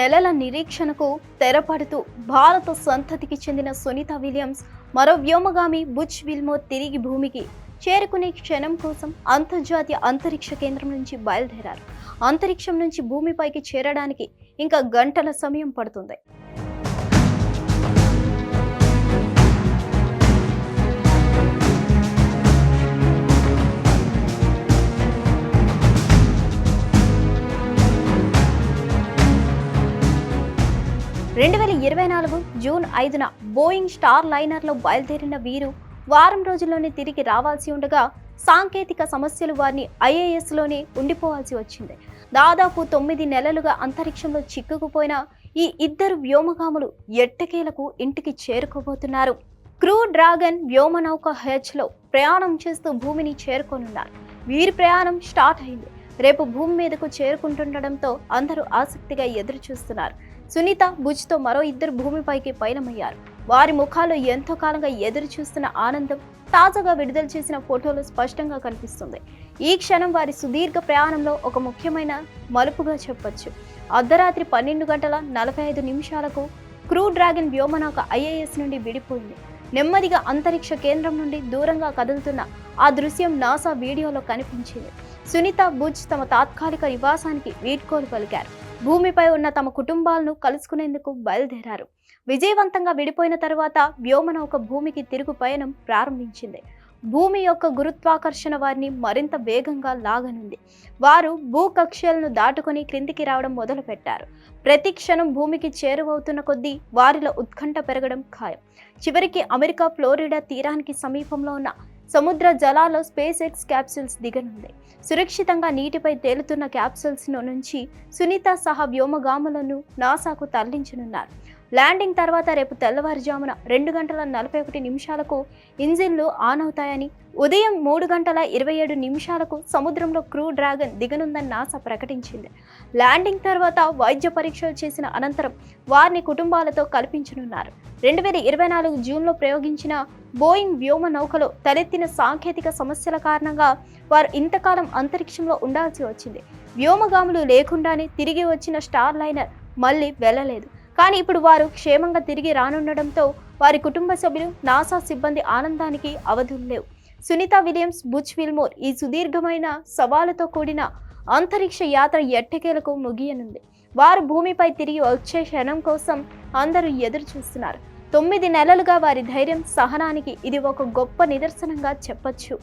నెలల నిరీక్షణకు తెరపడుతూ భారత సంతతికి చెందిన సునీత విలియమ్స్ మరో వ్యోమగామి బుచ్ విల్మోర్ తిరిగి భూమికి చేరుకునే క్షణం కోసం అంతర్జాతీయ అంతరిక్ష కేంద్రం నుంచి బయలుదేరారు. అంతరిక్షం నుంచి భూమిపైకి చేరడానికి ఇంకా గంటల సమయం పడుతుంది. జూన్ 5న బోయింగ్ స్టార్ లైనర్లో బయలుదేరిన వీరు వారం రోజుల్లోనే తిరిగి రావాల్సి ఉండగా సాంకేతిక సమస్యలు వారిని ఐఏఎస్లోనే ఉండిపోవాల్సి వచ్చింది. దాదాపు 9 నెలలుగా అంతరిక్షంలో చిక్కుకుపోయిన ఈ ఇద్దరు వ్యోమగాములు ఎట్టకేలకు ఇంటికి చేరుకోబోతున్నారు. క్రూ డ్రాగన్ వ్యోమనౌక హెచ్లో ప్రయాణం చేస్తూ భూమిని చేరుకోనున్నారు. వీరి ప్రయాణం స్టార్ట్ అయింది. రేపు భూమి మీదకు చేరుకుంటుండటంతో అందరూ ఆసక్తిగా ఎదురు చూస్తున్నారు. సునీత బుచ్తో మరో ఇద్దరు భూమిపైకి పయనమయ్యారు. వారి ముఖాల్లో ఎంతో కాలంగా ఎదురు చూస్తున్న ఆనందం తాజాగా విడుదల చేసిన ఫోటోలో స్పష్టంగా కనిపిస్తుంది. ఈ క్షణం వారి సుదీర్ఘ ప్రయాణంలో ఒక ముఖ్యమైన మలుపుగా చెప్పొచ్చు. అర్ధరాత్రి 12:45 క్రూ డ్రాగన్ వ్యోమనౌక ఐఏఎస్ నుండి విడిపోయింది. నెమ్మదిగా అంతరిక్ష కేంద్రం నుండి దూరంగా కదులుతున్న ఆ దృశ్యం నాసా వీడియోలో కనిపించింది. సునీత బుచ్ తమ తాత్కాలిక నివాసానికి వీడ్కోలు పలికారు. భూమిపై ఉన్న తమ కుటుంబాలను కలుసుకునేందుకు బయలుదేరారు. విజయవంతంగా విడిపోయిన తర్వాత వ్యోమనౌక భూమికి తిరుగు పయనం ప్రారంభించింది. భూమి యొక్క గురుత్వాకర్షణ వారిని మరింత వేగంగా లాగనుంది. వారు భూకక్ష్యలను దాటుకుని క్రిందికి రావడం మొదలుపెట్టారు. ప్రతి క్షణం భూమికి చేరువవుతున్న కొద్దీ వారిలో ఉత్కంఠ పెరగడం ఖాయం. చివరికి అమెరికా ఫ్లోరిడా తీరానికి సమీపంలో ఉన్న సముద్ర జలాల్లో స్పేస్ ఎక్స్ క్యాప్సూల్స్ దిగనుంది. సురక్షితంగా నీటిపై తేలుతున్న క్యాప్సూల్స్ నుంచి సునీత సహా వ్యోమగాములను నాసాకు తరలించనున్నారు. ల్యాండింగ్ తర్వాత రేపు తెల్లవారుజామున 2:41 ఇంజిన్లు ఆన్ అవుతాయని, ఉదయం 3:27 సముద్రంలో క్రూ డ్రాగన్ దిగనుందని నాసా ప్రకటించింది. ల్యాండింగ్ తర్వాత వైద్య పరీక్షలు చేసిన అనంతరం వారిని కుటుంబాలతో కల్పించనున్నారు. 2024 జూన్లో ప్రయోగించిన బోయింగ్ వ్యోమ నౌకలో తలెత్తిన సాంకేతిక సమస్యల కారణంగా వారు ఇంతకాలం అంతరిక్షంలో ఉండాల్సి వచ్చింది. వ్యోమగాములు లేకుండానే తిరిగి వచ్చిన స్టార్ లైనర్ మళ్ళీ వెళ్ళలేదు. కానీ ఇప్పుడు వారు క్షేమంగా తిరిగి రానుండడంతో వారి కుటుంబ సభ్యులు, నాసా సిబ్బంది ఆనందానికి అవధులు లేవు. సునీత విలియమ్స్, బుచ్ విల్మోర్ ఈ సుదీర్ఘమైన సవాలుతో కూడిన అంతరిక్ష యాత్ర ఎట్టకేలకు ముగియనుంది. వారు భూమిపై తిరిగి వచ్చే క్షణం కోసం అందరూ ఎదురు చూస్తున్నారు. 9 నెలలుగా వారి ధైర్యం, సహనానికి ఇది ఒక గొప్ప నిదర్శనంగా చెప్పొచ్చు.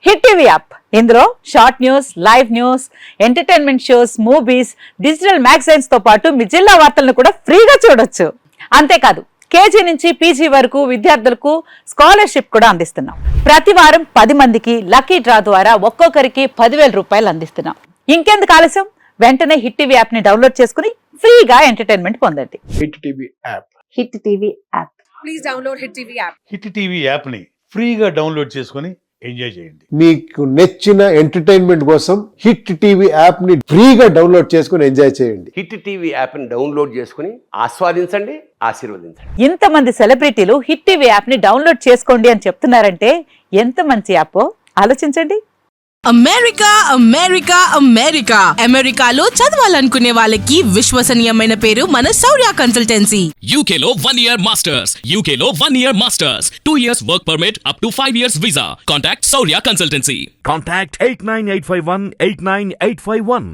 హిట్ టీవీ యాప్, ఇందులో short news, live news, entertainment shows, movies, digital magazines తో పాటు మీ జిల్లా వార్తలను కూడా ఫ్రీగా చూడొచ్చు. అంతేకాదు కేజీ నుంచి పీజీ వరకు విద్యార్థులకు స్కాలర్షిప్ కూడా అందిస్తున్నాం. ప్రతి వారం 10 మందికి లక్కీ డ్రా ద్వారా ఒక్కొక్కరికి 10,000 రూపాయలు అందిస్తున్నాం. ఇంకెందుకు ఆలస్యం, వెంటనే హిట్ టీవీ యాప్ ని డౌన్లోడ్ చేసుకుని ఫ్రీగా ఎంటర్టైన్మెంట్ పొందండి. Hit TV app. Hit TV app. Please download hit TV app. Hit TV app ని ఫ్రీగా డౌన్లోడ్ చేసుకుని ఎంజాయ్ చేయండి. మీకు నచ్చిన ఎంటర్టైన్మెంట్ కోసం హిట్ టీవీ యాప్ ని ఫ్రీగా డౌన్లోడ్ చేసుకుని ఎంజాయ్ చేయండి. హిట్ టీవీ యాప్ ని డౌన్లోడ్ చేసుకుని ఆస్వాదించండి, ఆశీర్వదించండి. ఇంతమంది సెలబ్రిటీలు హిట్ టీవీ యాప్ ని డౌన్లోడ్ చేసుకోండి అని చెప్తున్నారంటే ఎంత మంచి యాప్ ఆలోచించండి. అమెరికా అమెరికా అమెరికా అమెరికాలో చదవాలనుకునే వాళ్ళకి విశ్వసనీయమైన పేరు మన శౌర్య కన్సల్టెన్సీ. UK లో 1 year masters. UK లో 1 year masters. 2 years work permit up to 5 years visa. Contact Saurya Consultancy. Contact 89851 89851.